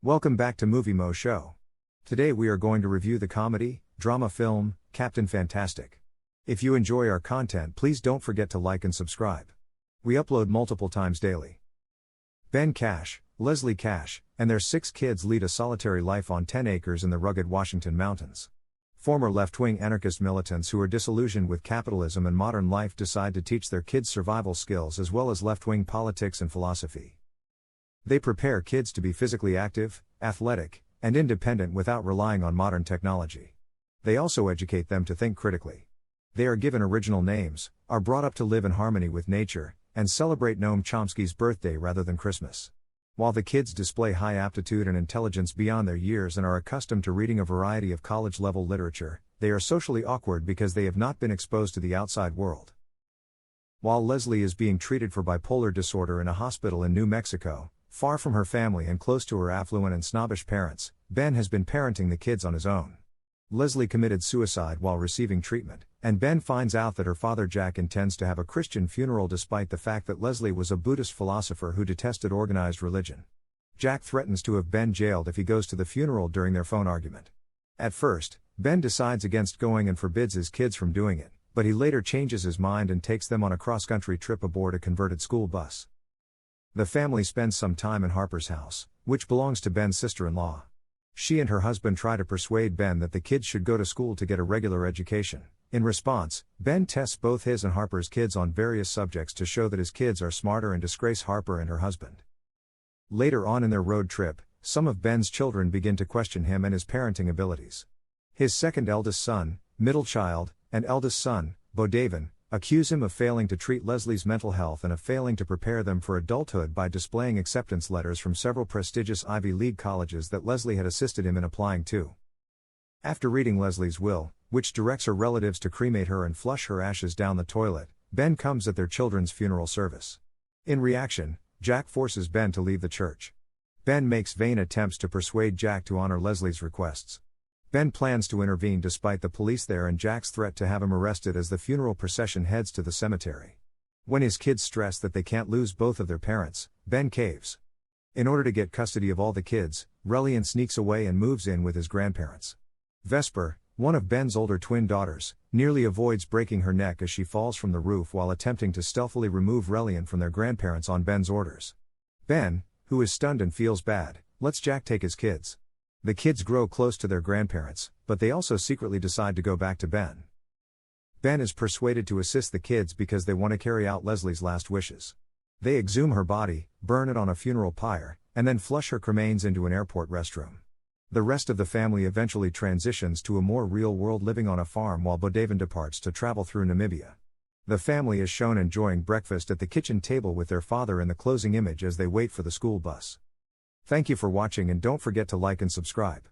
Welcome back to Movie Moshow. Today we are going to review the comedy, drama film, Captain Fantastic. If you enjoy our content, please don't forget to like and subscribe. We upload multiple times daily. Ben Cash, Leslie Cash, and their 6 kids lead a solitary life on 10 acres in the rugged Washington mountains. Former left-wing anarchist militants who are disillusioned with capitalism and modern life decide to teach their kids survival skills as well as left-wing politics and philosophy. They prepare kids to be physically active, athletic, and independent without relying on modern technology. They also educate them to think critically. They are given original names, are brought up to live in harmony with nature, and celebrate Noam Chomsky's birthday rather than Christmas. While the kids display high aptitude and intelligence beyond their years and are accustomed to reading a variety of college-level literature, they are socially awkward because they have not been exposed to the outside world. While Leslie is being treated for bipolar disorder in a hospital in New Mexico, far from her family and close to her affluent and snobbish parents, Ben has been parenting the kids on his own. Leslie committed suicide while receiving treatment, and Ben finds out that her father Jack intends to have a Christian funeral despite the fact that Leslie was a Buddhist philosopher who detested organized religion. Jack threatens to have Ben jailed if he goes to the funeral during their phone argument. At first, Ben decides against going and forbids his kids from doing it, but he later changes his mind and takes them on a cross-country trip aboard a converted school bus. The family spends some time in Harper's house, which belongs to Ben's sister-in-law. She and her husband try to persuade Ben that the kids should go to school to get a regular education. In response, Ben tests both his and Harper's kids on various subjects to show that his kids are smarter and disgrace Harper and her husband. Later on in their road trip, some of Ben's children begin to question him and his parenting abilities. His second eldest son, middle child, and eldest son, Bo Davin, accuse him of failing to treat Leslie's mental health and of failing to prepare them for adulthood by displaying acceptance letters from several prestigious Ivy League colleges that Leslie had assisted him in applying to. After reading Leslie's will, which directs her relatives to cremate her and flush her ashes down the toilet, Ben comes at their children's funeral service. In reaction, Jack forces Ben to leave the church. Ben makes vain attempts to persuade Jack to honor Leslie's requests. Ben plans to intervene despite the police there and Jack's threat to have him arrested as the funeral procession heads to the cemetery. When his kids stress that they can't lose both of their parents, Ben caves. In order to get custody of all the kids, Reliant sneaks away and moves in with his grandparents. Vesper, one of Ben's older twin daughters, nearly avoids breaking her neck as she falls from the roof while attempting to stealthily remove Reliant from their grandparents on Ben's orders. Ben, who is stunned and feels bad, lets Jack take his kids. The kids grow close to their grandparents, but they also secretly decide to go back to Ben. Ben is persuaded to assist the kids because they want to carry out Leslie's last wishes. They exhume her body, burn it on a funeral pyre, and then flush her cremains into an airport restroom. The rest of the family eventually transitions to a more real-world living on a farm while Bo Davin departs to travel through Namibia. The family is shown enjoying breakfast at the kitchen table with their father in the closing image as they wait for the school bus. Thank you for watching and don't forget to like and subscribe.